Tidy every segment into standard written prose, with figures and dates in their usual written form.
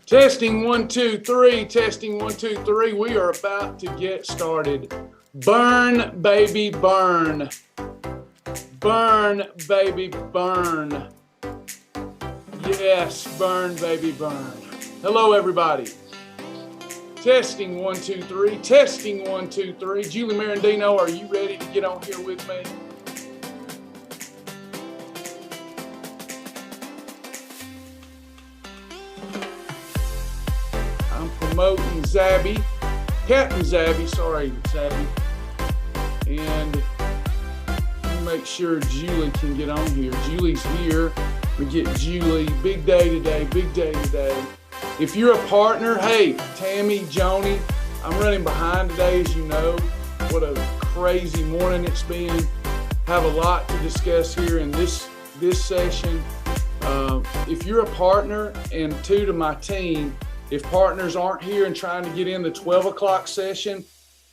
Testing 1, 2, 3. Testing 1, 2, 3. We are about to get started. Burn, baby, burn. Burn, baby, burn. Yes, burn, baby, burn. Hello, everybody. Testing 1, 2, 3. Testing 1, 2, 3. Julie Marandino, are you ready to get on here with me? Promoting Zabby, Captain Zabby, sorry, Zabby. And make sure Julie can get on here. Julie's here. We get Julie. Big day today, big day today. If you're a partner, hey, Tammy, Joni, I'm running behind today, as you know. What a crazy morning it's been. Have a lot to discuss here in this session. If you're a partner, and to my team, if partners aren't here and trying to get in the 12 o'clock session,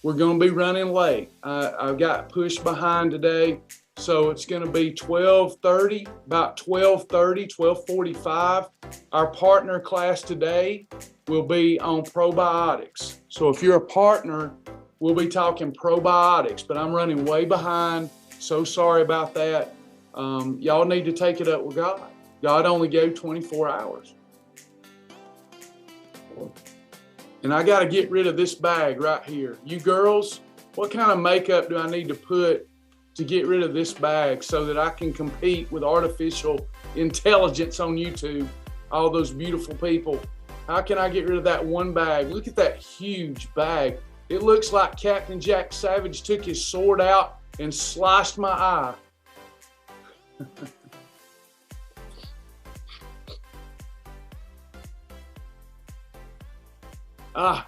we're going to be running late. I got pushed behind today, so it's going to be 12:30, about 12:30, 12:45. Our partner class today will be on probiotics. So if you're a partner, we'll be talking probiotics, but I'm running way behind. So sorry about that. Y'all need to take it up with God. God only gave 24 hours. And I got to get rid of this bag right here. You girls, what kind of makeup do I need to put to get rid of this bag so that I can compete with artificial intelligence on YouTube? All those beautiful people. How can I get rid of that one bag? Look at that huge bag. It looks like Captain Jack Savage took his sword out and sliced my eye.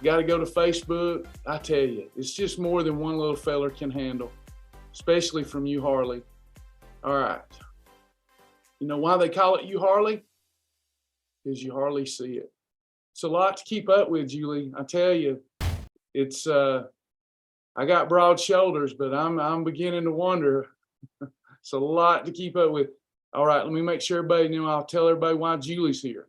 Got to go to Facebook. I tell you, it's just more than one little feller can handle, especially from you, Harley. All right. You know why they call it you, Harley? Because you hardly see it. It's a lot to keep up with, Julie. I tell you, it's I got broad shoulders, but I'm beginning to wonder. It's a lot to keep up with. All right, let me make sure everybody knows. I'll tell everybody why Julie's here.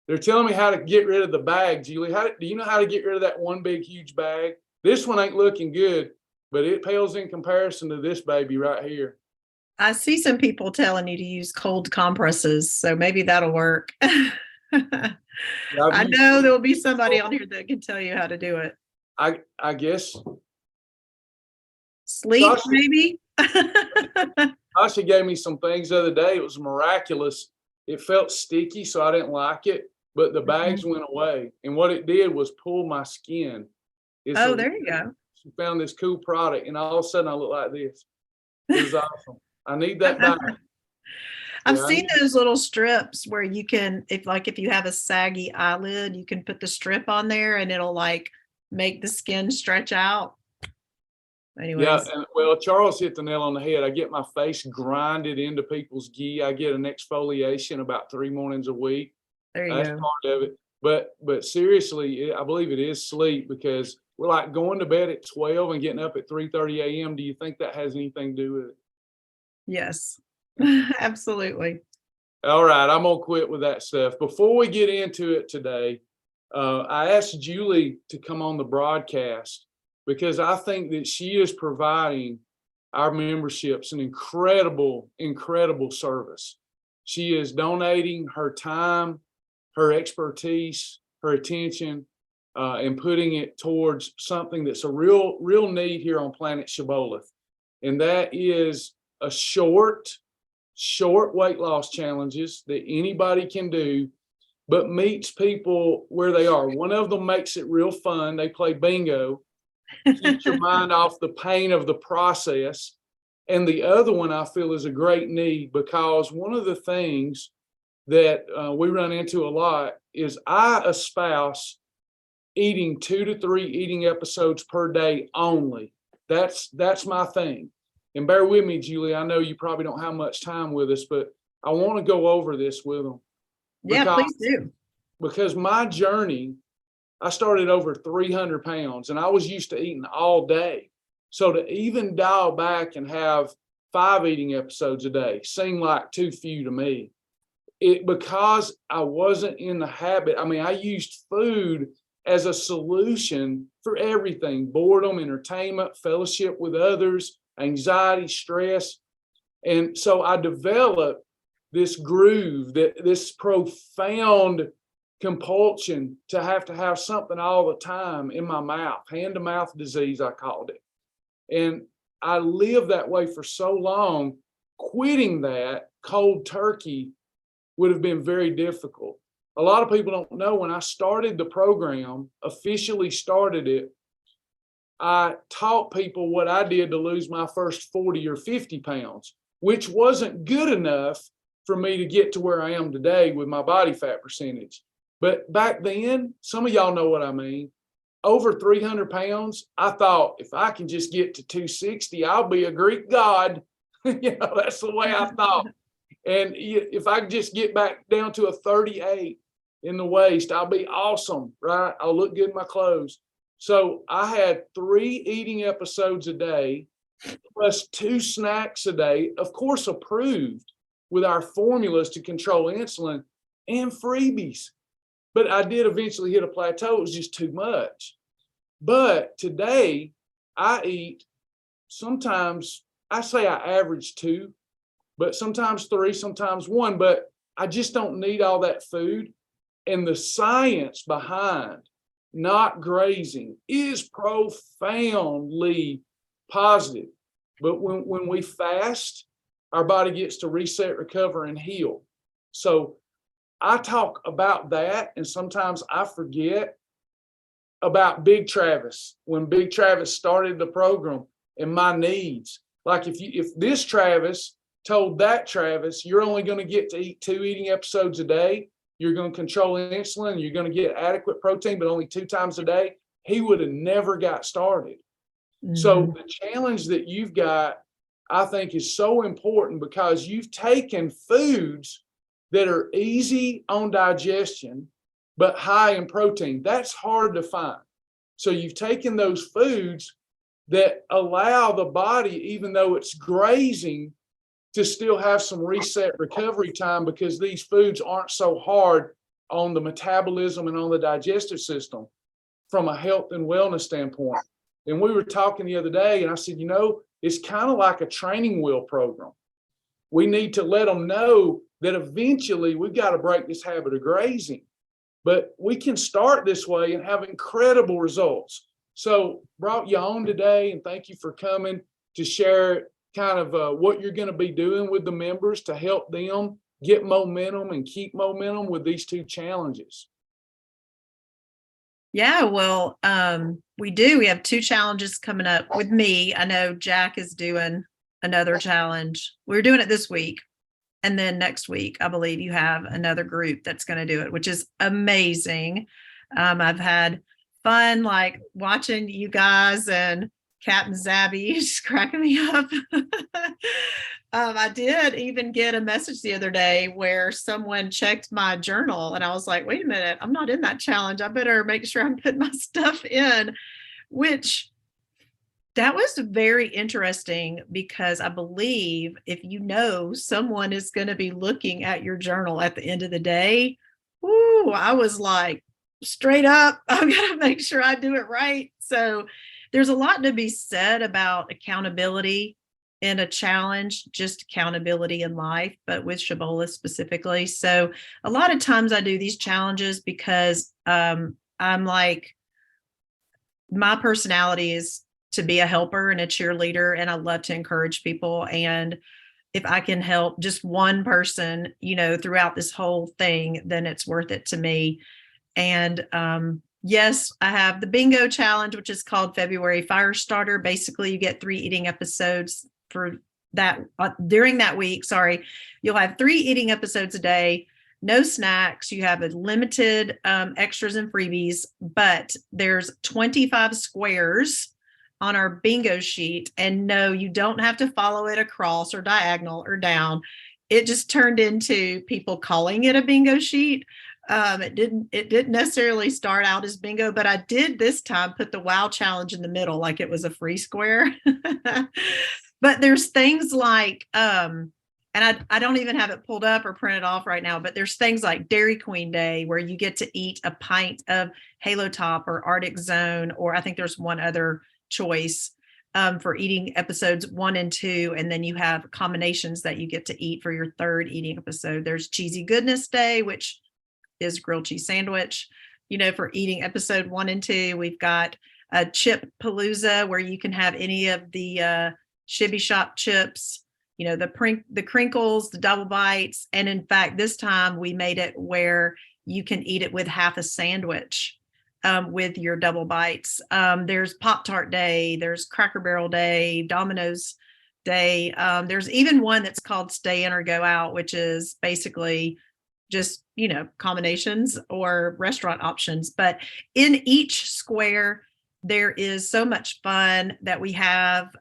They're telling me how to get rid of the bag, Julie. Do you know how to get rid of that one big, huge bag? This one ain't looking good, but it pales in comparison to this baby right here. I see some people telling you to use cold compresses, so maybe that'll work. I know there will be somebody on here that can tell you how to do it. I guess. Sleep, Sasha, maybe? Sasha gave me some things the other day. It was miraculous. It felt sticky, so I didn't like it. But the bags went away. And what it did was pull my skin. There you go. She found this cool product, and all of a sudden I look like this. It was awesome. I need that bag. I've seen those little strips where you can, if you have a saggy eyelid, you can put the strip on there and it'll like make the skin stretch out. Anyways. Yeah, well, Charles hit the nail on the head. I get my face grinded into people's gi. I get an exfoliation about 3 mornings a week. There you That's go. part of it. But seriously, I believe it is sleep, because we're like going to bed at 12 and getting up at 3:30 a.m. Do you think that has anything to do with it? Yes, absolutely. All right, I'm going to quit with that stuff. Before we get into it today, I asked Julie to come on the broadcast because I think that she is providing our memberships an incredible, incredible service. She is donating her time, her expertise, her attention, and putting it towards something that's a real need here on planet Shibboleth. And that is a short weight loss challenges that anybody can do, but meets people where they are. One of them makes it real fun. They play bingo, keeps your mind off the pain of the process. And the other one I feel is a great need, because one of the things that we run into a lot is I espouse eating 2 to 3 eating episodes per day only. That's my thing. And bear with me, Julie. I know you probably don't have much time with us, but I want to go over this with them. Yeah, please do. Because my journey, I started over 300 pounds and I was used to eating all day. So to even dial back and have 5 eating episodes a day seemed like too few to me. because I wasn't in the habit. I mean, I used food as a solution for everything: boredom, entertainment, fellowship with others, anxiety, stress. And so I developed this groove, this profound compulsion to have something all the time in my mouth, hand to mouth disease, I called it. And I lived that way for so long. Quitting that cold turkey would have been very difficult. A lot of people don't know, when I started the program, officially started it, I taught people what I did to lose my first 40 or 50 pounds, which wasn't good enough for me to get to where I am today with my body fat percentage. But back then, some of y'all know what I mean, over 300 pounds, I thought, if I can just get to 260, I'll be a Greek god. That's the way I thought. And if I just get back down to a 38 in the waist, I'll be awesome, right? I'll look good in my clothes. So I had 3 eating episodes a day, plus 2 snacks a day, of course, approved with our formulas to control insulin, and freebies. But I did eventually hit a plateau. It was just too much. But today I eat, sometimes I say I average 2, but sometimes 3, sometimes 1, but I just don't need all that food. And the science behind not grazing is profoundly positive. But when we fast, our body gets to reset, recover, and heal. So I talk about that, and sometimes I forget about Big Travis, when Big Travis started the program, and my needs. Like if this Travis told that Travis, you're only going to get to eat 2 eating episodes a day, you're going to control insulin, you're going to get adequate protein, but only 2 times a day, he would have never got started. Mm-hmm. So the challenge that you've got, I think, is so important, because you've taken foods that are easy on digestion, but high in protein. That's hard to find. So you've taken those foods that allow the body, even though it's grazing, to still have some reset recovery time, because these foods aren't so hard on the metabolism and on the digestive system from a health and wellness standpoint. And we were talking the other day, and I said, it's kind of like a training wheel program. We need to let them know that eventually we've got to break this habit of grazing. But we can start this way and have incredible results. So brought you on today, and thank you for coming to share kind of what you're going to be doing with the members to help them get momentum and keep momentum with these 2 challenges. Yeah, well, we do. We have 2 challenges coming up with me. I know Jack is doing another challenge. We're doing it this week. And then next week, I believe you have another group that's going to do it, which is amazing. I've had fun, like, watching you guys and Captain Zabby just cracking me up. I did even get a message the other day where someone checked my journal, and I was like, wait a minute, I'm not in that challenge. I better make sure I'm putting my stuff in, which that was very interesting, because I believe if someone is going to be looking at your journal at the end of the day, I was like, straight up, I've got to make sure I do it right. So there's a lot to be said about accountability in a challenge, just accountability in life, but with Shibboleth specifically. So a lot of times I do these challenges because I'm like, my personality is to be a helper and a cheerleader, and I love to encourage people. And if I can help just one person, throughout this whole thing, then it's worth it to me. And yes, I have the bingo challenge, which is called February Fire Starter. Basically, you get 3 eating episodes for that during that week. Sorry, you'll have 3 eating episodes a day, no snacks. You have a limited extras and freebies, but there's 25 squares on our bingo sheet. And no, you don't have to follow it across or diagonal or down. It just turned into people calling it a bingo sheet. It didn't necessarily start out as bingo, but I did this time put the wow challenge in the middle, like it was a free square. But there's things like and I don't even have it pulled up or printed off right now, but there's things like Dairy Queen Day where you get to eat a pint of Halo Top or Arctic Zone, or I think there's one other choice for eating episodes 1 and 2. And then you have combinations that you get to eat for your third eating episode. There's Cheesy Goodness Day, which is grilled cheese sandwich, for eating episode 1 and 2. We've got a Chip Palooza where you can have any of the Shibby Shop chips, the crinkles, the double bites. And in fact, this time we made it where you can eat it with half a sandwich with your double bites. There's Pop-Tart Day, there's Cracker Barrel Day, Domino's Day. There's even one that's called Stay In or Go Out, which is basically just, combinations or restaurant options. But in each square, there is so much fun that we have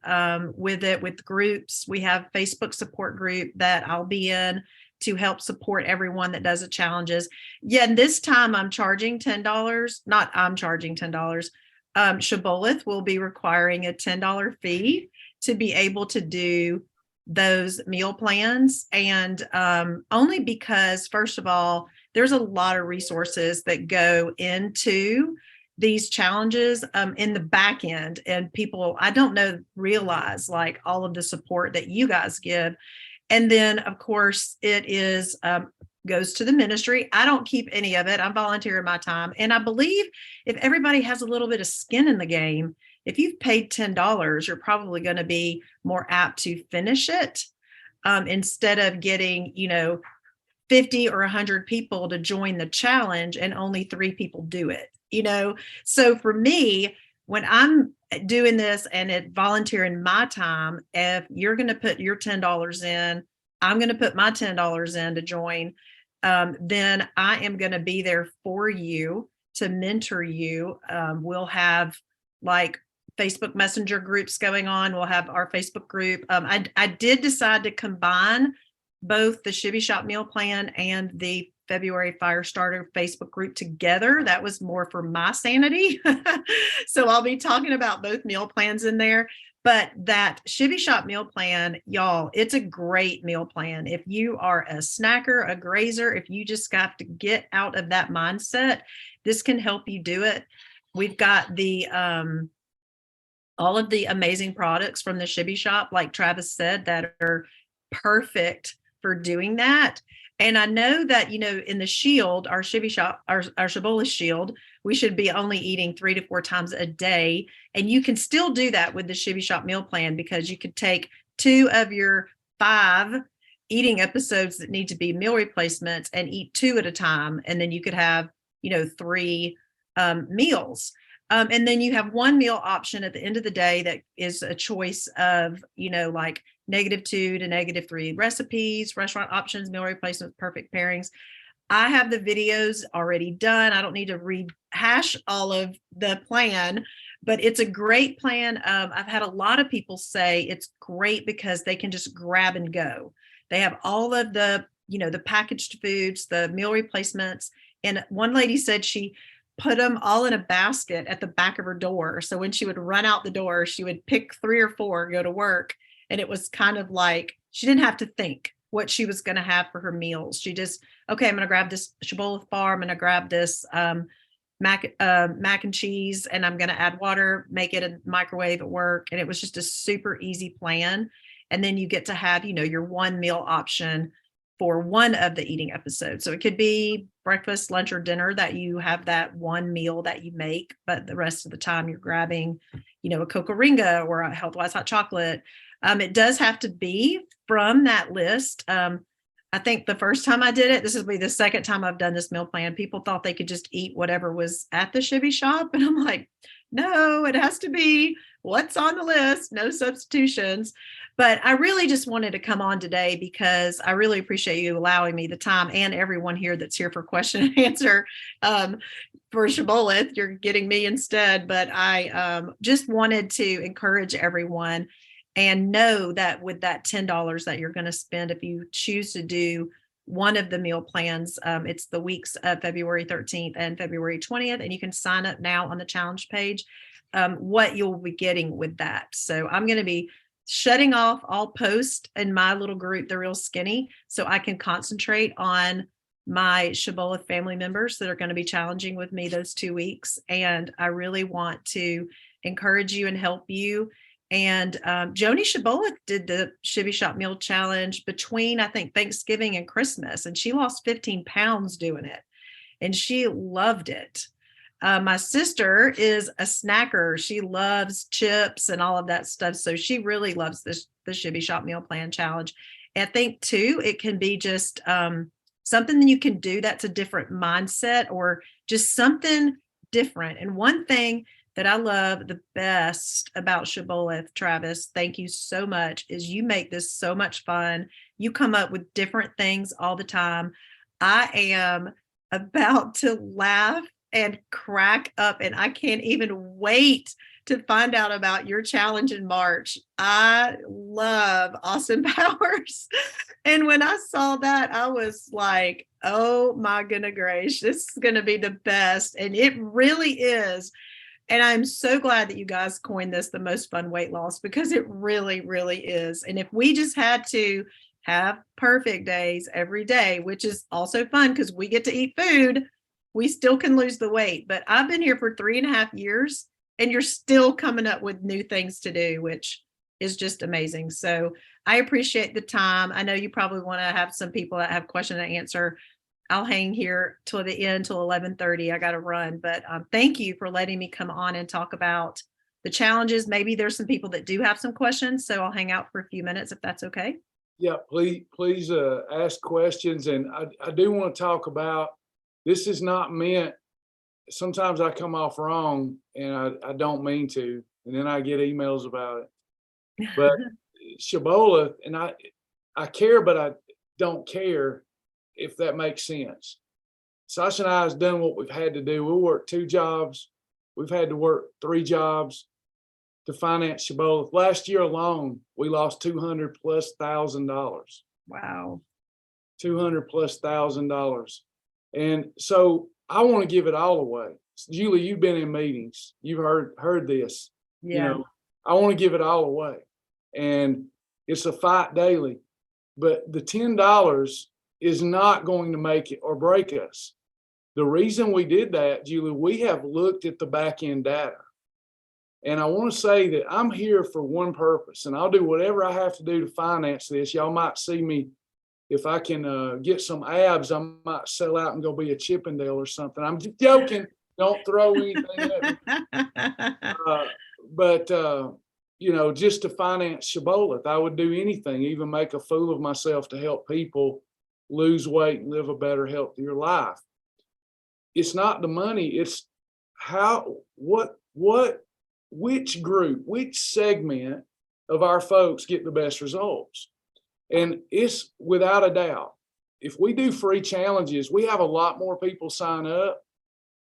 with it, with groups. We have Facebook support group that I'll be in to help support everyone that does the challenges. Yeah, and this time I'm charging $10. Not I'm charging $10. Shibboleth will be requiring a $10 fee to be able to do those meal plans. And only because, first of all, there's a lot of resources that go into these challenges in the back end, and people, I don't know, realize like all of the support that you guys give. And then of course it is goes to the ministry. I don't keep any of it. I'm volunteering my time. And I believe if everybody has a little bit of skin in the game, if you've paid $10, you're probably going to be more apt to finish it instead of getting, 50 or 100 people to join the challenge and only 3 people do it. So for me, when I'm doing this and volunteering my time, if you're going to put your $10 in, I'm going to put my $10 in to join, then I am going to be there for you to mentor you. We'll have like Facebook Messenger groups going on. We'll have our Facebook group. I did decide to combine both the Shibby Shop meal plan and the February Firestarter Facebook group together. That was more for my sanity. So I'll be talking about both meal plans in there. But that Shibby Shop meal plan, y'all, it's a great meal plan. If you are a snacker, a grazer, if you just got to get out of that mindset, this can help you do it. We've got the all of the amazing products from the Shibby Shop, like Travis said, that are perfect for doing that. And I know that, in the shield, our Shibby Shop, our Shibboleth shield, we should be only eating 3 to 4 times a day. And you can still do that with the Shibby Shop meal plan, because you could take 2 of your 5 eating episodes that need to be meal replacements and eat 2 at a time. And then you could have, 3 meals. And then you have 1 meal option at the end of the day that is a choice of, like -2 to -3 recipes, restaurant options, meal replacements, perfect pairings. I have the videos already done. I don't need to rehash all of the plan, but it's a great plan. I've had a lot of people say it's great because they can just grab and go. They have all of the, the packaged foods, the meal replacements. And one lady said she put them all in a basket at the back of her door. So when she would run out the door, she would pick 3 or 4, go to work. And it was kind of like, she didn't have to think what she was going to have for her meals. She just, okay, I'm going to grab this Shibboleth bar. I'm going to grab this mac and cheese, and I'm going to add water, make it a microwave at work. And it was just a super easy plan. And then you get to have, your 1 meal option for 1 of the eating episodes. So it could be breakfast, lunch, or dinner that you have that 1 meal that you make, but the rest of the time you're grabbing, a Coca-Ringa or a Healthwise hot chocolate. It does have to be from that list. I think the first time I did it, this will be the second time I've done this meal plan, people thought they could just eat whatever was at the Shibby Shop. And I'm like, no, it has to be what's on the list, no substitutions. But I really just wanted to come on today because I really appreciate you allowing me the time, and everyone here that's here for question and answer. For Shibboleth, you're getting me instead, but I just wanted to encourage everyone and know that with that $10 that you're going to spend, if you choose to do one of the meal plans, it's the weeks of February 13th and February 20th, and you can sign up now on the challenge page, what you'll be getting with that. So I'm going to be shutting off all posts in my little group, the Real Skinny, so I can concentrate on my Shibboleth family members that are going to be challenging with me those 2 weeks. And I really want to encourage you and help you. And Joni Shibboleth did the Shibby Shop Meal Challenge between, I think, Thanksgiving and Christmas, and she lost 15 pounds doing it. And she loved it. My sister is a snacker. She loves chips and all of that stuff. So she really loves the Shibby Shop Meal Plan Challenge. I think, too, it can be just something that you can do that's a different mindset or just something different. And one thing that I love the best about Shibboleth, Travis, thank you so much, is you make this so much fun. You come up with different things all the time. I am about to laugh and crack up, and I can't even wait to find out about your challenge in March. I love Austin Powers. And when I saw that, I was like, oh my goodness gracious, this is going to be the best. And it really is. And I'm so glad that you guys coined this the most fun weight loss, because it really, really is. And if we just had to have perfect days every day, which is also fun because we get to eat food, we still can lose the weight. But I've been here for 3.5 years and you're still coming up with new things to do, which is just amazing. So I appreciate the time. I know you probably want to have some people that have question and answer. I'll hang here till the end, till 11:30. I got to run, but thank you for letting me come on and talk about the challenges. Maybe there's some people that do have some questions, so I'll hang out for a few minutes if that's okay. Yeah, please ask questions. And I do want to talk about, this is not meant, sometimes I come off wrong and I don't mean to, and then I get emails about it. But Shibboleth, and I care, but I don't care, if that makes sense. Sasha and I has done what we've had to do. We work 2 jobs. We've had to work 3 jobs to finance Shibboleth. Last year alone, we lost $200,000+. Wow. $200,000+. And so I want to give it all away. Julie, you've been in meetings. You've heard this. Yeah. You know, I want to give it all away. And it's a fight daily. But the $10 is not going to make it or break us. The reason we did that, Julie, we have looked at the back end data. And I want to say that I'm here for one purpose, and I'll do whatever I have to do to finance this. Y'all might see me, if I can get some abs, I might sell out and go be a Chippendale or something. I'm just joking. Don't throw anything at me. But you know, just to finance Shibboleth, I would do anything, even make a fool of myself to help people lose weight and live a better, healthier life. It's not the money, it's which group, which segment of our folks get the best results. And it's without a doubt, if we do free challenges, we have a lot more people sign up,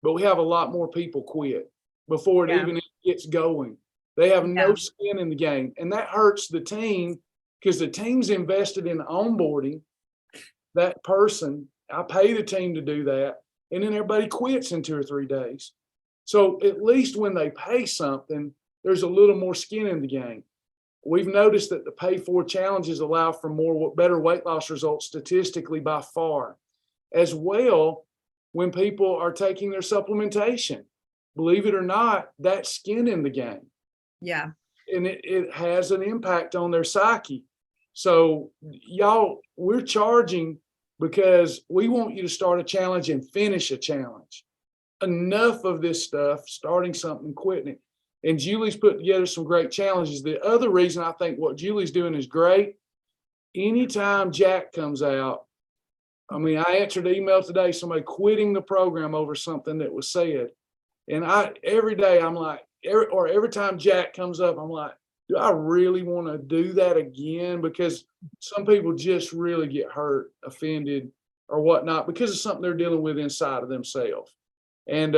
but we have a lot more people quit before it even gets going. They have no skin in the game, and that hurts the team, because the team's invested in onboarding that person. I pay the team to do that, and then everybody quits in 2 or 3 days. So at least when they pay something, there's a little more skin in the game. We've noticed that the pay for challenges allow for better weight loss results statistically by far. As well, when people are taking their supplementation, believe it or not, that's skin in the game. Yeah. And it has an impact on their psyche. So y'all, we're charging because we want you to start a challenge and finish a challenge. Enough of this stuff, starting something, quitting it. And Julie's put together some great challenges. The other reason I think what Julie's doing is great, anytime Jack comes out, I mean, I answered an email today, somebody quitting the program over something that was said. And every day I'm like, every time Jack comes up, I'm like, do I really want to do that again? Because some people just really get hurt, offended, or whatnot because of something they're dealing with inside of themselves. And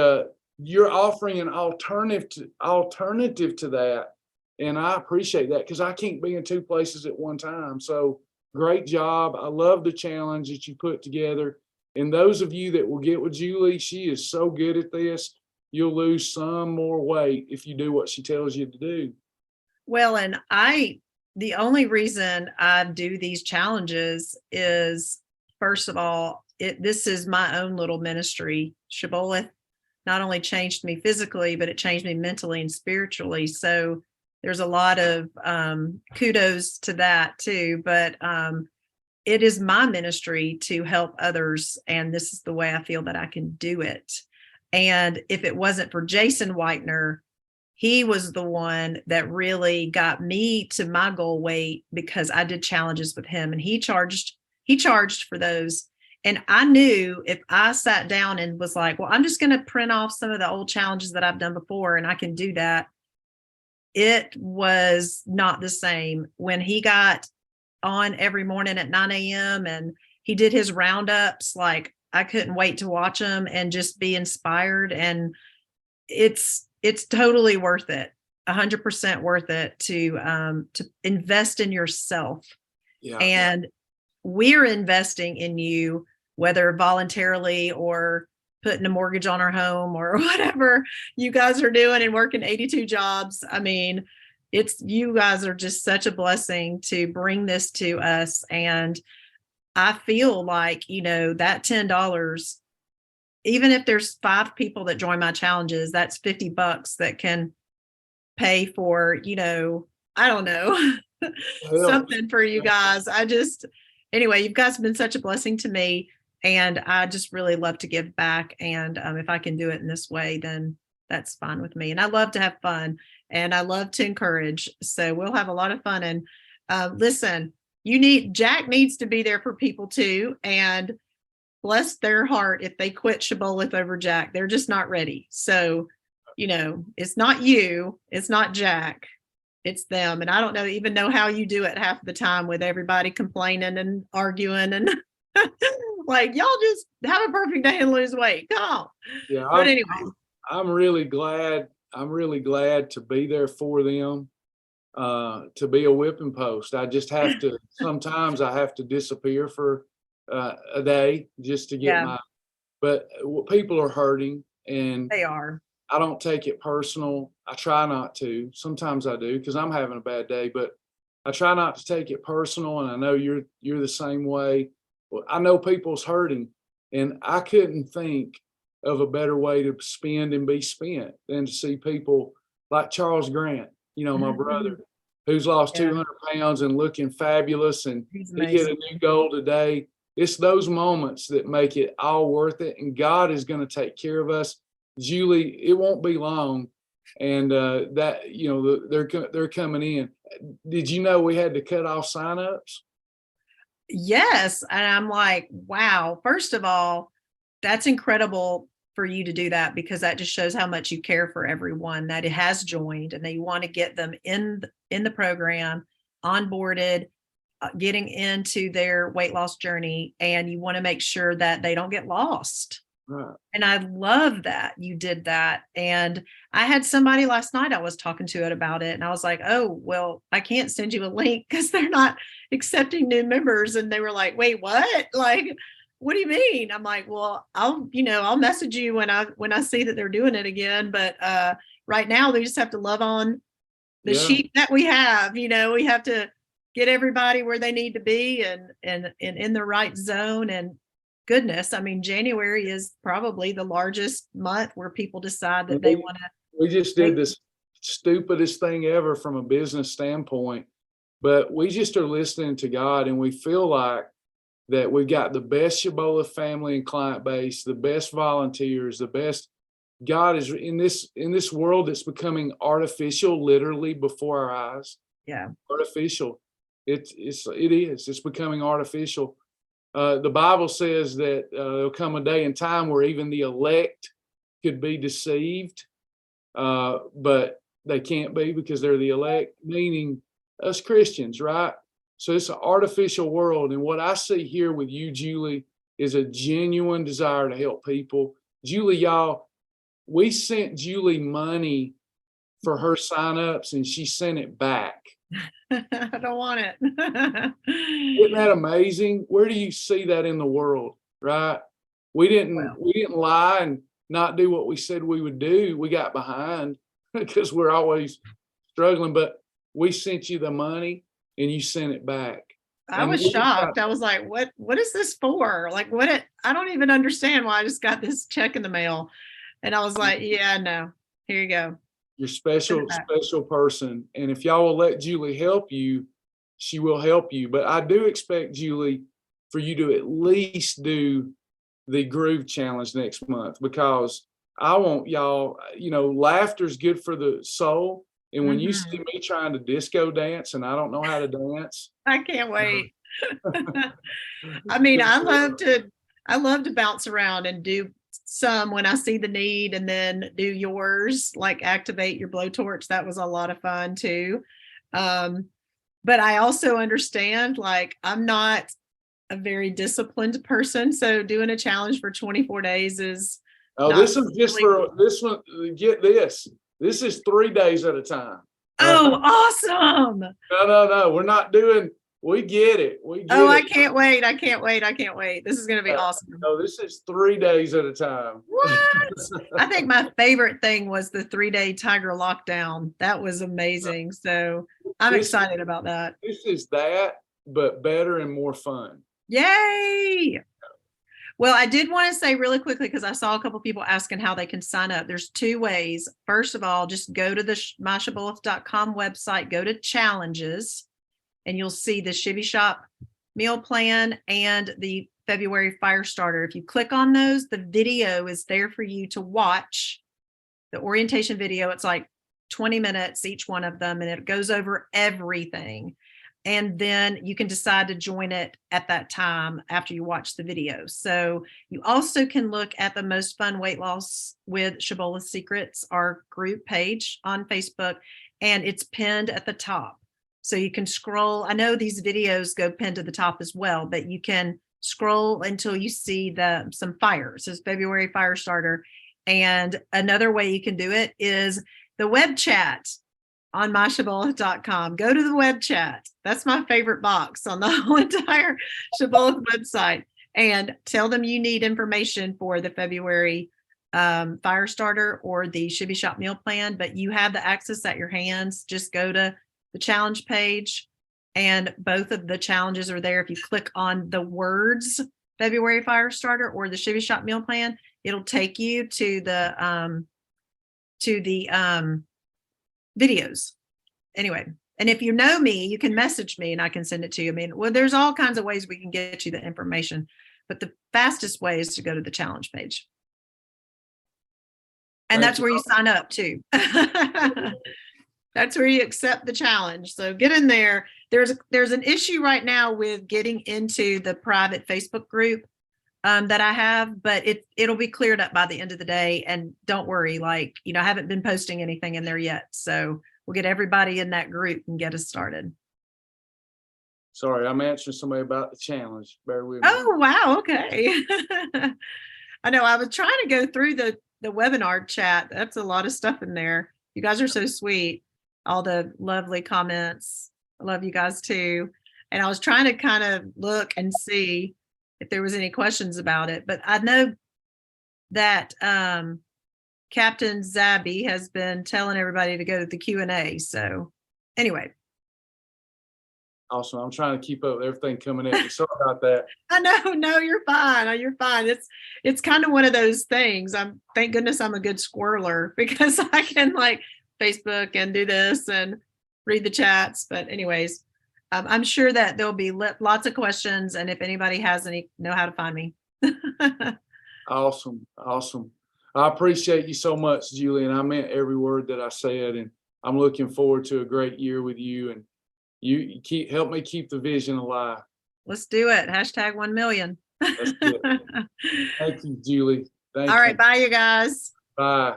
you're offering an alternative to that. And I appreciate that, because I can't be in 2 places at one time. So great job. I love the challenge that you put together. And those of you that will get with Julie, she is so good at this. You'll lose some more weight if you do what she tells you to do. Well, and I the only reason I do these challenges is, first of all, this is my own little ministry. Shibboleth not only changed me physically, but it changed me mentally and spiritually. So there's a lot of kudos to that too. But it is my ministry to help others. And this is the way I feel that I can do it. And if it wasn't for Jason Whitener, he was the one that really got me to my goal weight, because I did challenges with him, and he charged for those. And I knew if I sat down and was like, well, I'm just going to print off some of the old challenges that I've done before, and I can do that. It was not the same when he got on every morning at 9 a.m. and he did his roundups. Like, I couldn't wait to watch him and just be inspired. And it's totally worth it. 100% worth it to invest in yourself. Yeah. And we're investing in you, whether voluntarily or putting a mortgage on our home or whatever you guys are doing and working 82 jobs. I mean, you guys are just such a blessing to bring this to us. And I feel like, that $10, even if there's 5 people that join my challenges, that's $50 that can pay for, I don't know, something for you guys. Anyway, you guys have been such a blessing to me, and I just really love to give back. And if I can do it in this way, then that's fine with me. And I love to have fun, and I love to encourage. So we'll have a lot of fun. And listen, Jack needs to be there for people too. And bless their heart if they quit Shibboleth over Jack. They're just not ready. So, it's not you, it's not Jack, it's them. And I don't even know how you do it half the time with everybody complaining and arguing and like, y'all just have a perfect day and lose weight. Come on. Yeah. But anyway, I'm really glad to be there for them, to be a whipping post. I just have to, sometimes I have to disappear for a day just to get but people are hurting, and they are. I don't take it personal. I try not to. Sometimes I do, because I'm having a bad day, but I try not to take it personal. And I know you're the same way. Well, I know people's hurting, and I couldn't think of a better way to spend and be spent than to see people like Charles Grant, my brother, who's lost 200 pounds and looking fabulous, and he hit a new goal today. It's those moments that make it all worth it. And God is going to take care of us. Julie, it won't be long. And they're coming in. Did you know we had to cut off signups? Yes. And I'm like, wow, first of all, that's incredible for you to do that, because that just shows how much you care for everyone that it has joined, and that you want to get them in the program, onboarded, getting into their weight loss journey, and you want to make sure that they don't get lost. Right. And I love that you did that. And I had somebody last night I was talking to it about it, and I was like, oh, well, I can't send you a link because they're not accepting new members. And they were like, wait, what? Like, what do you mean? I'm like, well, I'll message you when I see that they're doing it again. But right now they just have to love on the sheep that we have. We have to get everybody where they need to be and in the right zone. And goodness, I mean, January is probably the largest month where people decide that they want to. We just did this stupidest thing ever from a business standpoint, but we just are listening to God, and we feel like that we've got the best Shibboleth family and client base, the best volunteers, the best. God is in this world that's becoming artificial, literally before our eyes. Yeah, artificial. It's becoming artificial. The Bible says that there'll come a day and time where even the elect could be deceived, but they can't be, because they're the elect, meaning us Christians, right? So it's an artificial world. And what I see here with you, Julie, is a genuine desire to help people. Julie, y'all, we sent Julie money for her signups, and she sent it back. I don't want it. Isn't that amazing? Where do you see that in the world, right? We didn't lie and not do what we said we would do. We got behind because we're always struggling, but we sent you the money. and you sent it back. I And was shocked. I was like, what is this for? Like, I don't even understand why I just got this check in the mail. And I was like, yeah, no, here you go. You're special person. And if y'all will let Julie help you, she will help you. But I do expect, Julie, for you to at least do the groove challenge next month, because I want y'all, laughter's good for the soul. And when you see me trying to disco dance and I don't know how to dance, I can't wait. I mean, I love to bounce around and do some when I see the need, and then do yours, like activate your blowtorch. That was a lot of fun too. But I also understand, like, I'm not a very disciplined person, so doing a challenge for 24 days is this is just for this one. Get this. This is 3 days at a time. Oh, awesome. No. We're not doing, we get it. I can't wait. I can't wait. This is going to be awesome. No, this is 3 days at a time. What? I think my favorite thing was the 3-day tiger lockdown. That was amazing. So I'm excited about that. This is that, but better and more fun. Yay. Well, I did want to say really quickly, because I saw a couple people asking how they can sign up. There's 2 ways. First of all, just go to the myshibboleth.com website, go to challenges, and you'll see the Shibby Shop meal plan and the February fire starter. If you click on those, the video is there for you to watch. The orientation video, it's like 20 minutes, each one of them, and it goes over everything. And then you can decide to join it at that time after you watch the video. So you also can look at the Most Fun Weight Loss with Shibboleth Secrets, our group page on Facebook, and it's pinned at the top. So you can scroll. I know these videos go pinned to the top as well, but you can scroll until you see some fires. It says February fire starter. And another way you can do it is the web chat on myshibboleth.com. Go to the web chat. That's my favorite box on the whole entire Shibboleth website, and tell them you need information for the February fire starter or the Shibby Shop meal plan, but you have the access at your hands. Just go to the challenge page, and both of the challenges are there. If you click on the words February fire starter or the Shibby Shop meal plan, it'll take you to the videos. Anyway, and if you know me, you can message me and I can send it to you. I mean, well, there's all kinds of ways we can get you the information, but the fastest way is to go to the challenge page. And that's where you sign up too. That's where you accept the challenge. So get in there. There's an issue right now with getting into the private Facebook group that I have, but it'll be cleared up by the end of the day. And don't worry, I haven't been posting anything in there yet. So we'll get everybody in that group and get us started. Sorry, I'm answering somebody about the challenge. Bear with me. Oh, wow. Okay. I know I was trying to go through the webinar chat. That's a lot of stuff in there. You guys are so sweet. All the lovely comments. I love you guys too. And I was trying to kind of look and see if there was any questions about it, but I know that Captain Zabby has been telling everybody to go to the Q&A. So anyway. Awesome. I'm trying to keep up with everything coming in. Sorry about that. I know. No, you're fine. You're fine. It's kind of one of those things. Thank goodness I'm a good squirreler, because I can Facebook and do this and read the chats. But anyways, I'm sure that there'll be lots of questions, and if anybody has any, know how to find me. Awesome. I appreciate you so much, Julie, and I meant every word that I said, and I'm looking forward to a great year with you, and you help me keep the vision alive. Let's do it. # 1 million. That's good. Thank you, Julie. Thank you. All right. Bye, you guys. Bye.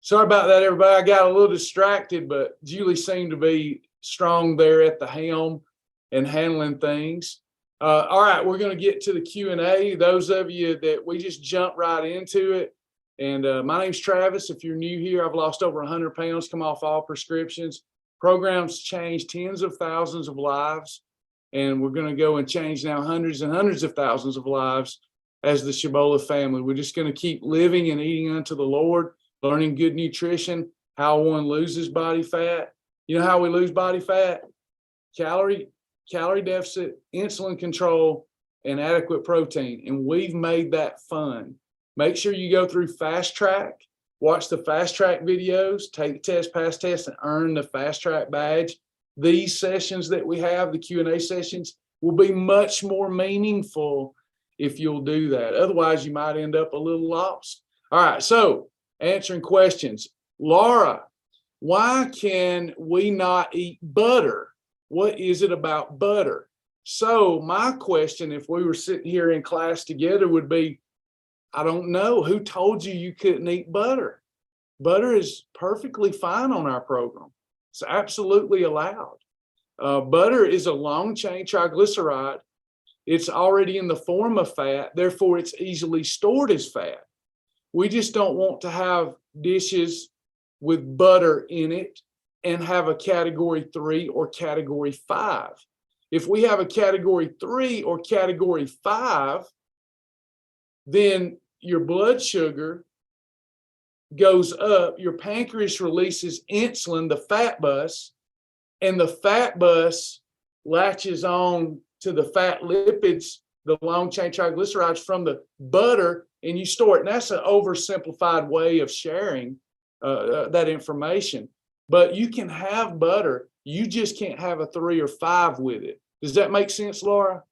Sorry about that, everybody. I got a little distracted, but Julie seemed to be strong there at the helm and handling things. All right, we're going to get to the Q&A. Those of you that we just jump right into it. And my name's Travis. If you're new here, I've lost over 100 pounds, come off all prescriptions. Programs change tens of thousands of lives. And we're going to go and change now hundreds and hundreds of thousands of lives as the Shibboleth family. We're just going to keep living and eating unto the Lord, learning good nutrition, how one loses body fat. You know how we lose body fat? calorie deficit, insulin control, and adequate protein. And we've made that fun. Make sure you go through Fast Track, watch the Fast Track videos, take the test, pass test, and earn the Fast Track badge. These sessions that we have, the Q&A sessions, will be much more meaningful if you'll do that. Otherwise, you might end up a little lost. All right, so answering questions. Laura, why can we not eat butter? What is it about butter? So my question, if we were sitting here in class together, would be, I don't know. Who told you you couldn't eat butter? Butter is perfectly fine on our program. It's absolutely allowed. Butter is a long-chain triglyceride. It's already in the form of fat, therefore it's easily stored as fat. We just don't want to have dishes with butter in it and have a category 3 or category 5. If we have a category 3 or category 5, then your blood sugar goes up, your pancreas releases insulin, the fat bus, and the fat bus latches on to the fat lipids, the long chain triglycerides from the butter, and you store it. And that's an oversimplified way of sharing that information. But you can have butter, you just can't have a 3 or 5 with it. Does that make sense, Laura?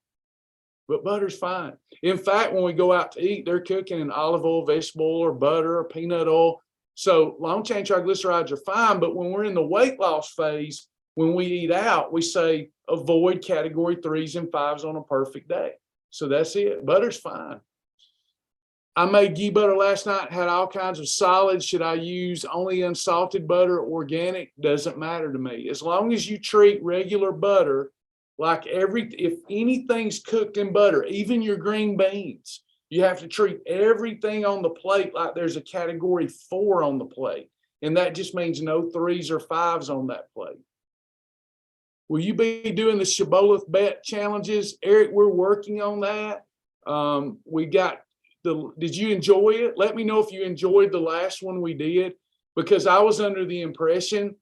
But butter's fine. In fact, when we go out to eat, they're cooking in olive oil, vegetable oil, or butter, or peanut oil. So long chain triglycerides are fine, but when we're in the weight loss phase, when we eat out, we say avoid category 3s and 5s on a perfect day. So that's it. Butter's fine. I made ghee butter last night, had all kinds of solids. Should I use only unsalted butter, organic? Doesn't matter to me. As long as you treat regular butter like if anything's cooked in butter, even your green beans, you have to treat everything on the plate like there's a category 4 on the plate. And that just means no 3s or 5s on that plate. Will you be doing the Shibboleth bet challenges? Eric, we're working on that. Did you enjoy it? Let me know if you enjoyed the last one we did, because I was under the impression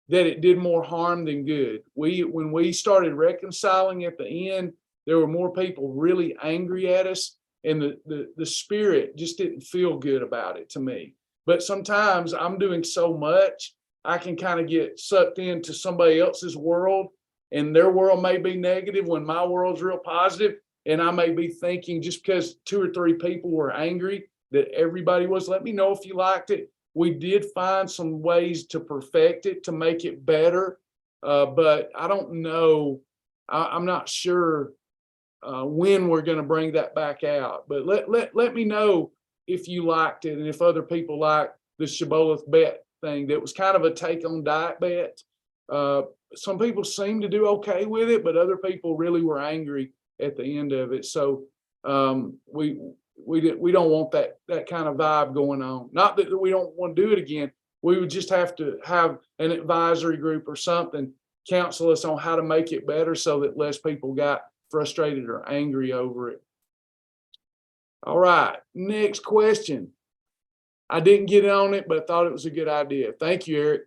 that it did more harm than good. When we started reconciling at the end, there were more people really angry at us, and the spirit just didn't feel good about it to me. But sometimes I'm doing so much, I can kind of get sucked into somebody else's world, and their world may be negative when my world's real positive. And I may be thinking just because 2 or 3 people were angry that everybody was. Let me know if you liked it. We did find some ways to perfect it, to make it better. But I don't know. I'm not sure when we're going to bring that back out. But let me know if you liked it and if other people liked the Shibboleth bet thing. That was kind of a take on diet bet. Some people seem to do okay with it, but other people really were angry at the end of it. So we don't want that kind of vibe going on. Not that we don't want to do it again. We would just have to have an advisory group or something counsel us on how to make it better so that less people got frustrated or angry over it. All right, next question. I didn't get on it, but I thought it was a good idea. Thank you, Eric.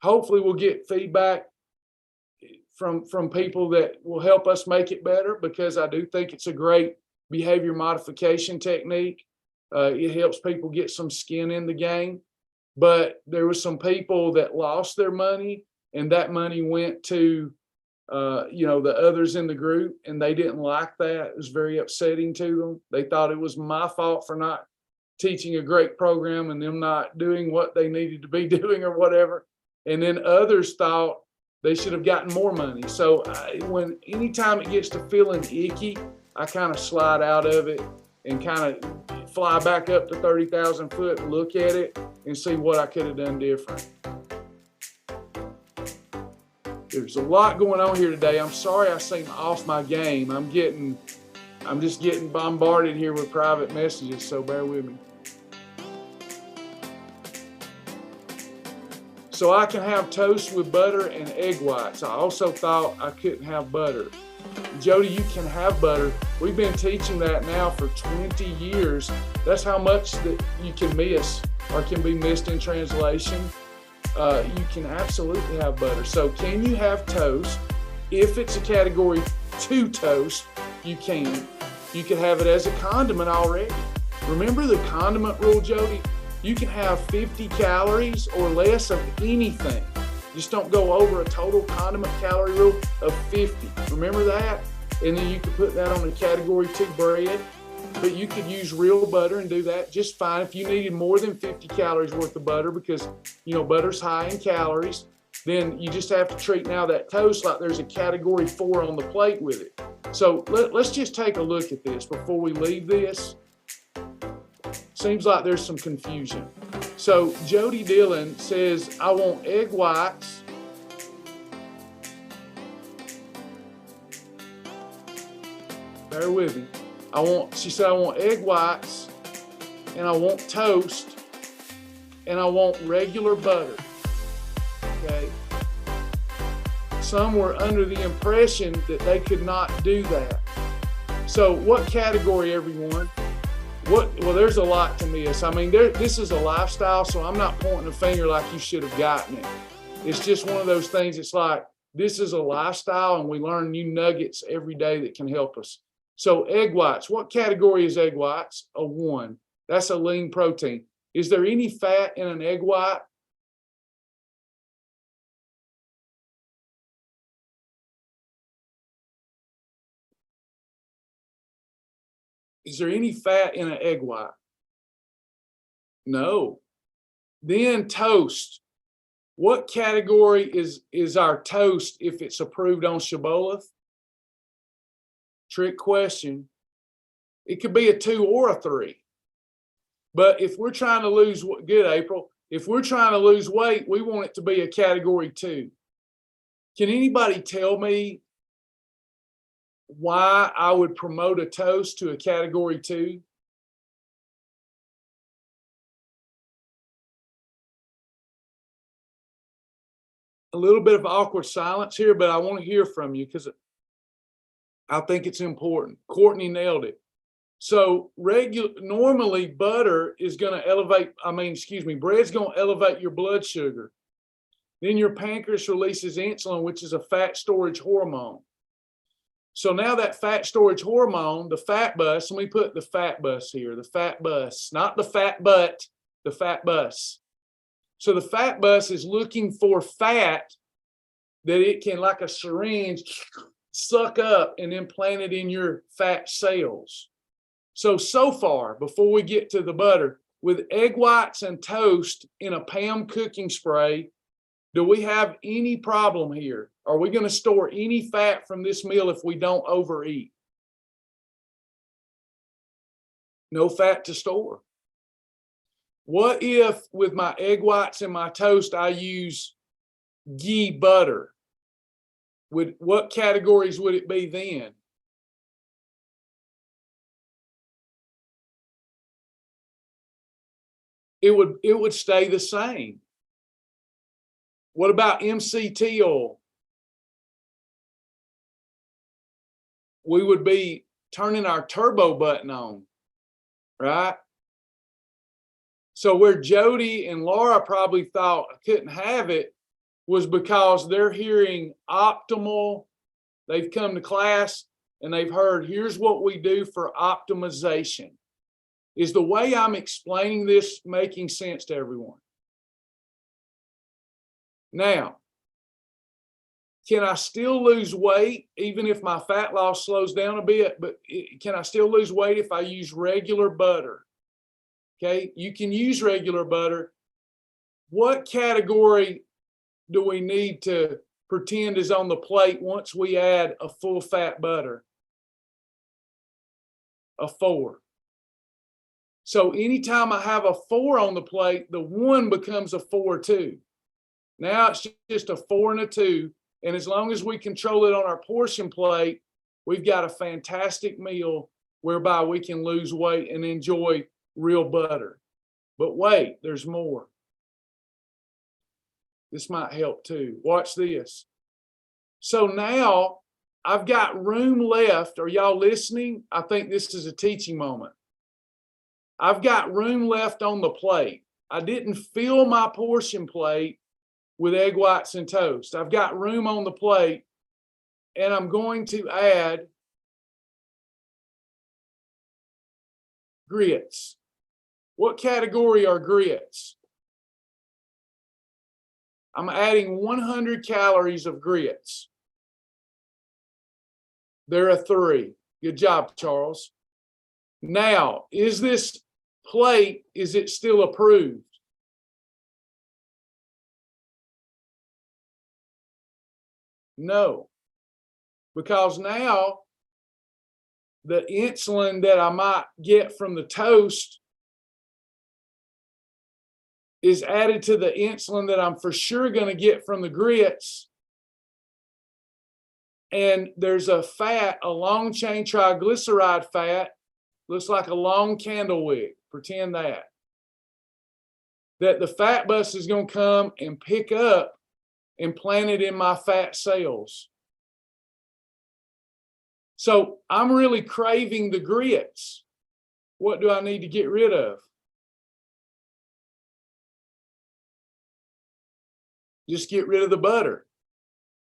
Hopefully we'll get feedback from people that will help us make it better, because I do think it's a great behavior modification technique. It helps people get some skin in the game. But there were some people that lost their money, and that money went to the others in the group, and they didn't like that. It was very upsetting to them. They thought it was my fault for not teaching a great program and them not doing what they needed to be doing or whatever. And then others thought they should have gotten more money. So anytime it gets to feeling icky, I kind of slide out of it and kind of fly back up to 30,000 foot and look at it and see what I could have done different. There's a lot going on here today. I'm sorry I seem off my game. I'm just getting bombarded here with private messages, so bear with me. So I can have toast with butter and egg whites. I also thought I couldn't have butter. Jody, you can have butter. We've been teaching that now for 20 years. That's how much that you can miss or can be missed in translation. you can absolutely have butter. So can you have toast? If it's a category 2 toast, you can. You can have it as a condiment already. Remember the condiment rule, Jody? You can have 50 calories or less of anything. Just don't go over a total condiment calorie rule of 50. Remember that? And then you can put that on a category 2 bread. But you could use real butter and do that just fine. If you needed more than 50 calories worth of butter, because butter's high in calories, then you just have to treat now that toast like there's a category 4 on the plate with it. So let's just take a look at this before we leave this. Seems like there's some confusion. So Jody Dillon says, I want egg whites, bear with me. She said, I want egg whites, and I want toast, and I want regular butter. Okay. Some were under the impression that they could not do that. So what category, everyone? Well, there's a lot to miss. I mean, this is a lifestyle, so I'm not pointing a finger like you should have gotten it. It's just one of those things. It's like, this is a lifestyle, and we learn new nuggets every day that can help us. So egg whites, what category is egg whites? A 1. That's a lean protein. Is there any fat in an egg white? Is there any fat in an egg white? No. Then toast. What category is our toast if it's approved on Shibboleth? Trick question. It could be a 2 or a 3. But if we're trying to lose, good, April, if we're trying to lose weight, we want it to be a category 2. Can anybody tell me why I would promote a toast to a category 2? A little bit of awkward silence here, but I want to hear from you because I think it's important. Courtney nailed it. So normally butter is going to bread's going to elevate your blood sugar. Then your pancreas releases insulin, which is a fat storage hormone. So now that fat storage hormone, the fat bus, let me put the fat bus here, the fat bus, not the fat butt, the fat bus. So the fat bus is looking for fat that it can, like a syringe, suck up and then plant it in your fat cells. So far, before we get to the butter, with egg whites and toast in a Pam cooking spray, do we have any problem here? Are we going to store any fat from this meal if we don't overeat? No fat to store. What if with my egg whites and my toast, I use ghee butter? What categories would it be then? It would stay the same. What about MCT oil? We would be turning our turbo button on, right? So where Jody and Laura probably thought I couldn't have it was because they're hearing optimal. They've come to class and they've heard, here's what we do for optimization. Is the way I'm explaining this making sense to everyone? Now, can I still lose weight even if my fat loss slows down a bit? But can I still lose weight if I use regular butter? Okay, you can use regular butter. What category do we need to pretend is on the plate once we add a full fat butter? A 4. So anytime I have a 4 on the plate, the 1 becomes a 4 too. Now it's just a 4 and a 2. And as long as we control it on our portion plate, we've got a fantastic meal whereby we can lose weight and enjoy real butter. But wait, there's more. This might help too. Watch this. So now I've got room left. Are y'all listening? I think this is a teaching moment. I've got room left on the plate. I didn't fill my portion plate with egg whites and toast. I've got room on the plate, and I'm going to add grits. What category are grits? I'm adding 100 calories of grits. There are 3. Good job, Charles. Now, is this plate, is it still approved? No, because now the insulin that I might get from the toast is added to the insulin that I'm for sure going to get from the grits. And there's a fat, a long chain triglyceride fat, looks like a long candle wick, pretend that the fat bus is going to come and pick up and plant it in my fat cells. So I'm really craving the grits. What do I need to get rid of? Just get rid of the butter.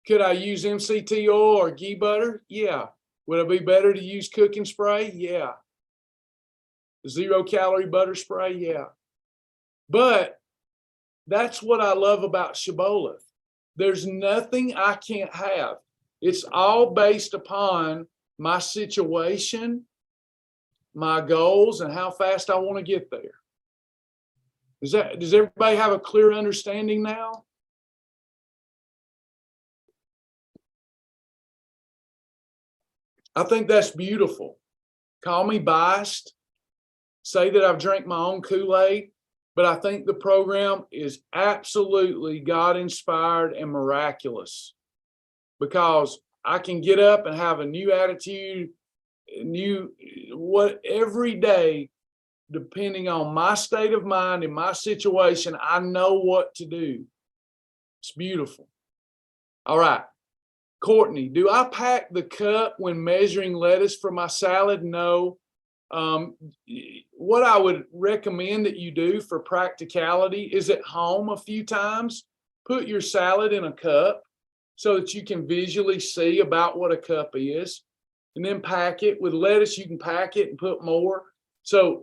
Could I use MCT oil or ghee butter? Yeah. Would it be better to use cooking spray? Yeah. 0-calorie butter spray? Yeah. But that's what I love about Shibboleth. There's nothing I can't have. It's all based upon my situation, my goals, and how fast I want to get there. Does everybody have a clear understanding now? I think that's beautiful. Call me biased, say that I've drank my own Kool-Aid, but I think the program is absolutely God-inspired and miraculous, because I can get up and have a new attitude, every day, depending on my state of mind and my situation. I know what to do. It's beautiful. All right. Courtney, do I pack the cup when measuring lettuce for my salad? No. What I would recommend that you do for practicality is at home a few times, put your salad in a cup so that you can visually see about what a cup is, and then pack it. With lettuce, you can pack it and put more. So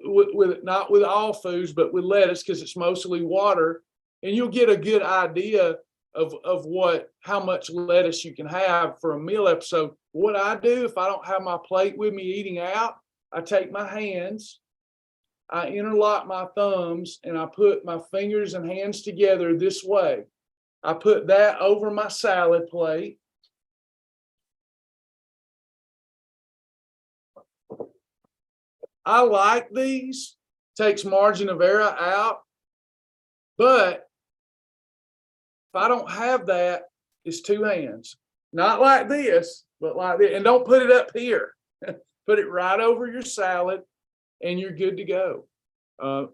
not with all foods, but with lettuce, because it's mostly water, and you'll get a good idea of how much lettuce you can have for a meal episode. What I do if I don't have my plate with me eating out, I take my hands, I interlock my thumbs, and I put my fingers and hands together this way. I put that over my salad plate. I like these, takes margin of error out, but if I don't have that, it's 2 hands. Not like this, but like this. And don't put it up here. Put it right over your salad, and you're good to go.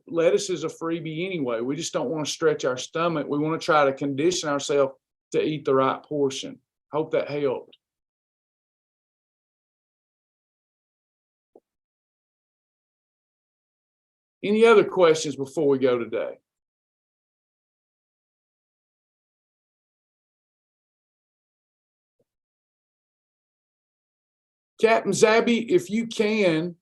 Lettuce is a freebie anyway. We just don't want to stretch our stomach. We want to try to condition ourselves to eat the right portion. Hope that helped. Any other questions before we go today? Captain Zabby, if you can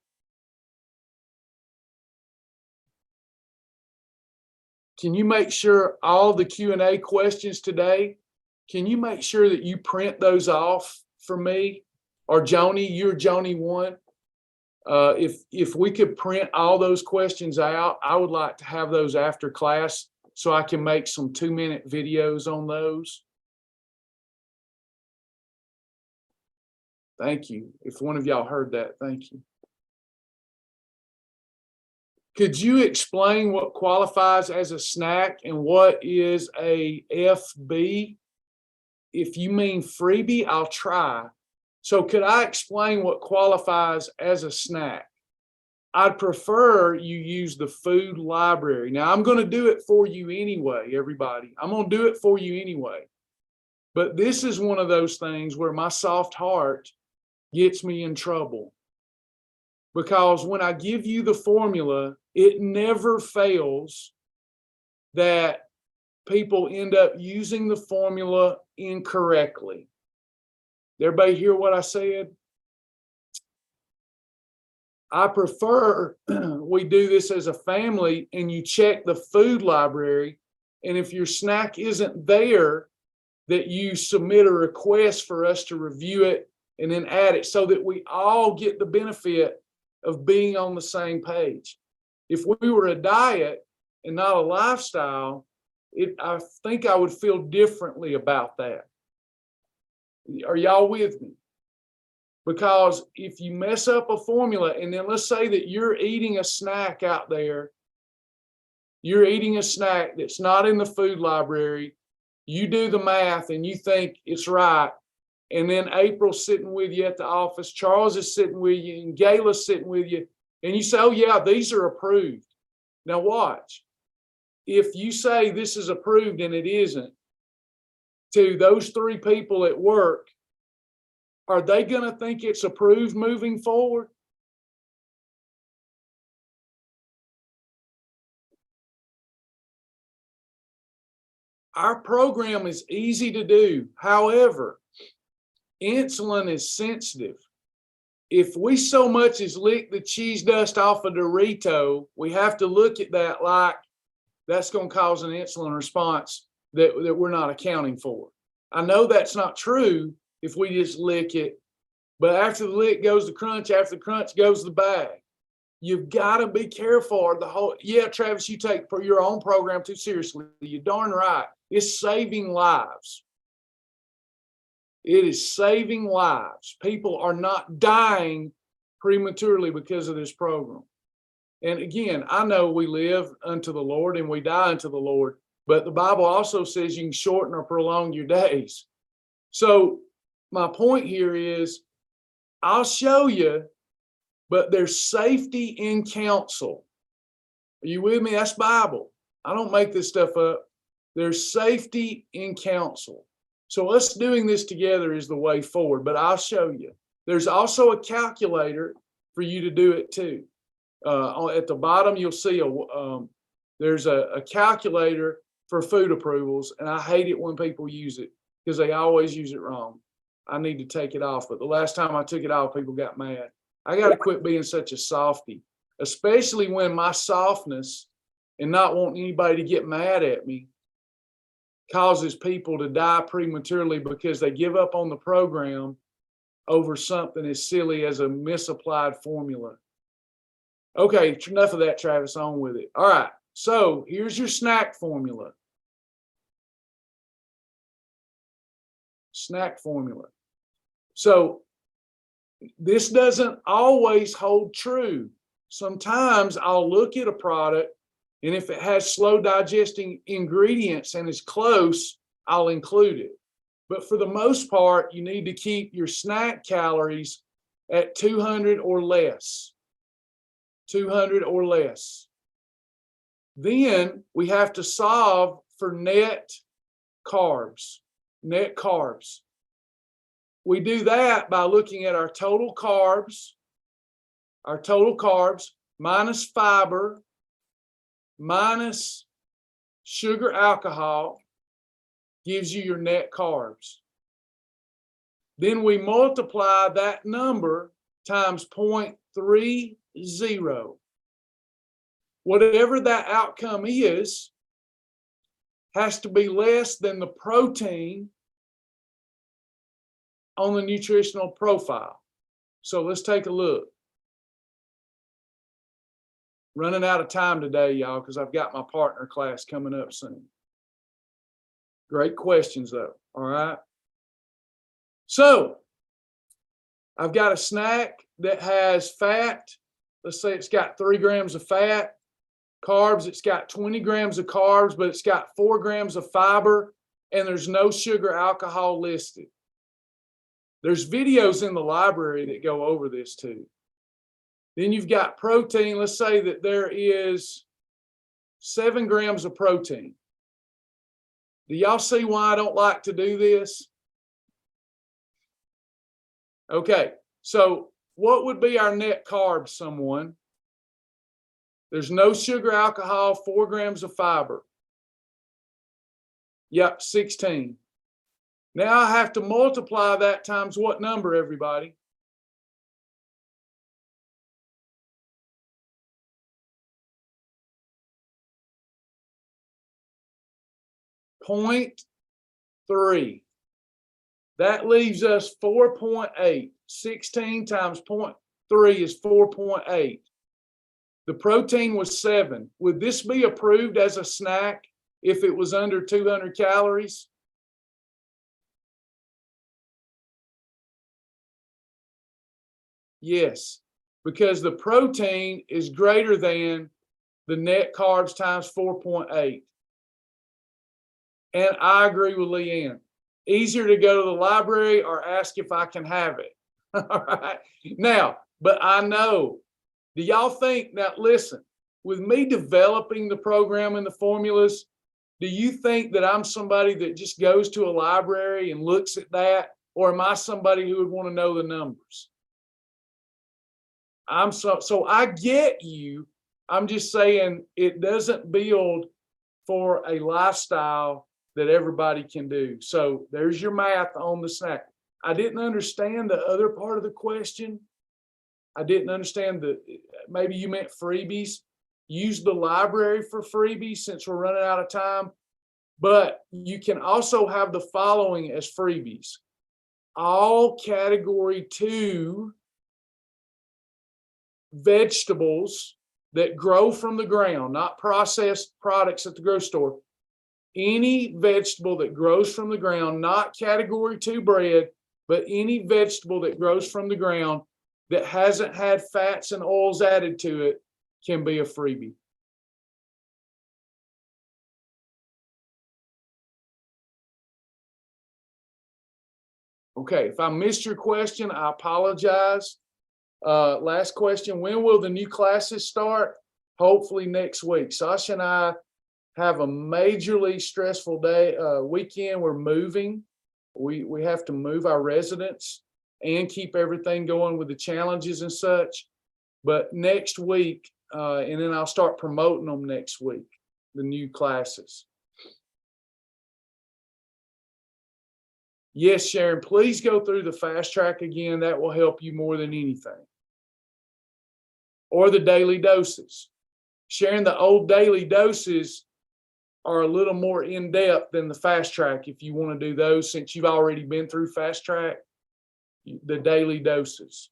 you make sure all the Q&A questions today, can you make sure that you print those off for me? Or Joni, you're Joni 1. If we could print all those questions out, I would like to have those after class so I can make some 2-minute videos on those. Thank you. If one of y'all heard that, thank you. Could you explain what qualifies as a snack and what is a FB? If you mean freebie, I'll try. So could I explain what qualifies as a snack? I'd prefer you use the food library. Now, I'm going to do it for you anyway, everybody. I'm going to do it for you anyway. But this is one of those things where my soft heart gets me in trouble. Because when I give you the formula, it never fails that people end up using the formula incorrectly. Did everybody hear what I said? I prefer we do this as a family and you check the food library. And if your snack isn't there, that you submit a request for us to review it and then add it so that we all get the benefit of being on the same page. If we were a diet and not a lifestyle, I think I would feel differently about that. Are y'all with me? Because if you mess up a formula, and then let's say that you're eating a snack out there, you're eating a snack that's not in the food library, you do the math and you think it's right, and then April's sitting with you at the office, Charles is sitting with you, and Gayla's sitting with you, and you say, oh yeah, these are approved. Now watch. If you say this is approved and it isn't, to those three people at work, are they going to think it's approved moving forward? Our program is easy to do. However, insulin is sensitive. If we so much as lick the cheese dust off a Dorito, we have to look at that like that's going to cause an insulin response that we're not accounting for. I know that's not true if we just lick it, but after the lick goes the crunch, after the crunch goes the bag. You've got to be careful. Or yeah, Travis, you take your own program too seriously. You're darn right. It's saving lives. It is saving lives. People are not dying prematurely because of this program. And again, I know we live unto the Lord and we die unto the Lord, but the Bible also says you can shorten or prolong your days. So my point here is, I'll show you, but there's safety in counsel. Are you with me? That's Bible. I don't make this stuff up. There's safety in counsel. So us doing this together is the way forward, but I'll show you. There's also a calculator for you to do it too. At the bottom, you'll see there's a calculator for food approvals, and I hate it when people use it because they always use it wrong. I need to take it off, but the last time I took it off, people got mad. I got to quit being such a softy, especially when my softness and not wanting anybody to get mad at me causes people to die prematurely because they give up on the program over something as silly as a misapplied formula. Okay, enough of that, Travis, on with it. All right, so here's your snack formula. Snack formula. So this doesn't always hold true. Sometimes I'll look at a product, and if it has slow digesting ingredients and is close, I'll include it. But for the most part, you need to keep your snack calories at 200 or less. 200 or less. Then we have to solve for net carbs. Net carbs. We do that by looking at our total carbs minus fiber, minus sugar, alcohol, gives you your net carbs. Then we multiply that number times 0.30. Whatever that outcome is, has to be less than the protein on the nutritional profile. So let's take a look. Running out of time today, y'all, because I've got my partner class coming up soon. Great questions, though. All right. So I've got a snack that has fat. Let's say it's got 3 grams of fat. Carbs, it's got 20 grams of carbs, but it's got 4 grams of fiber, and there's no sugar, alcohol listed. There's videos in the library that go over this too. Then you've got protein. Let's say that there is 7 grams of protein. Do y'all see why I don't like to do this? Okay, so what would be our net carbs, someone? There's no sugar, alcohol, 4 grams of fiber. Yep, 16. Now I have to multiply that times what number, everybody? .3. That leaves us 4.8. 16 times 0.3 is 4.8. The protein was 7. Would this be approved as a snack if it was under 200 calories? Yes, because the protein is greater than the net carbs times 4.8. And I agree with Leanne. Easier to go to the library or ask if I can have it. All right. Now, but I know, do y'all think, now listen, with me developing the program and the formulas, do you think that I'm somebody that just goes to a library and looks at that? Or am I somebody who would want to know the numbers? So I get you. I'm just saying it doesn't build for a lifestyle that everybody can do. So there's your math on the snack. I didn't understand the other part of the question. I didn't understand maybe you meant freebies. Use the library for freebies since we're running out of time. But you can also have the following as freebies. All category 2 vegetables that grow from the ground, not processed products at the grocery store. Any vegetable that grows from the ground, not category 2 bread, but any vegetable that grows from the ground that hasn't had fats and oils added to it can be a freebie. Okay, if I missed your question, I apologize. Last question, when will the new classes start? Hopefully next week. Sasha and I have a majorly stressful weekend. We're moving. We have to move our residence and keep everything going with the challenges and such. But next week, and then I'll start promoting them next week, the new classes. Yes, Sharon, please go through the fast track again. That will help you more than anything. Or the daily doses. Sharon, the old daily doses are a little more in depth than the fast track. If you want to do those, since you've already been through fast track, the daily doses.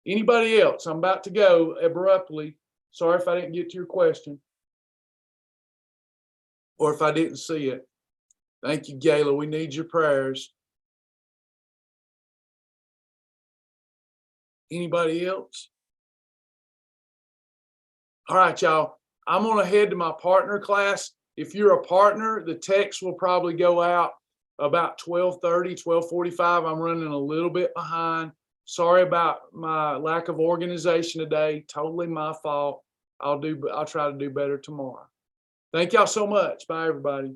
Anybody else? I'm about to go abruptly. Sorry if I didn't get to your question or if I didn't see it. Thank you, Gayla. We need your prayers. Anybody else? All right, y'all. I'm going to head to my partner class. If you're a partner, the text will probably go out about 12:30, 12:45. I'm running a little bit behind. Sorry about my lack of organization today. Totally my fault. I'll try to do better tomorrow. Thank y'all so much. Bye, everybody.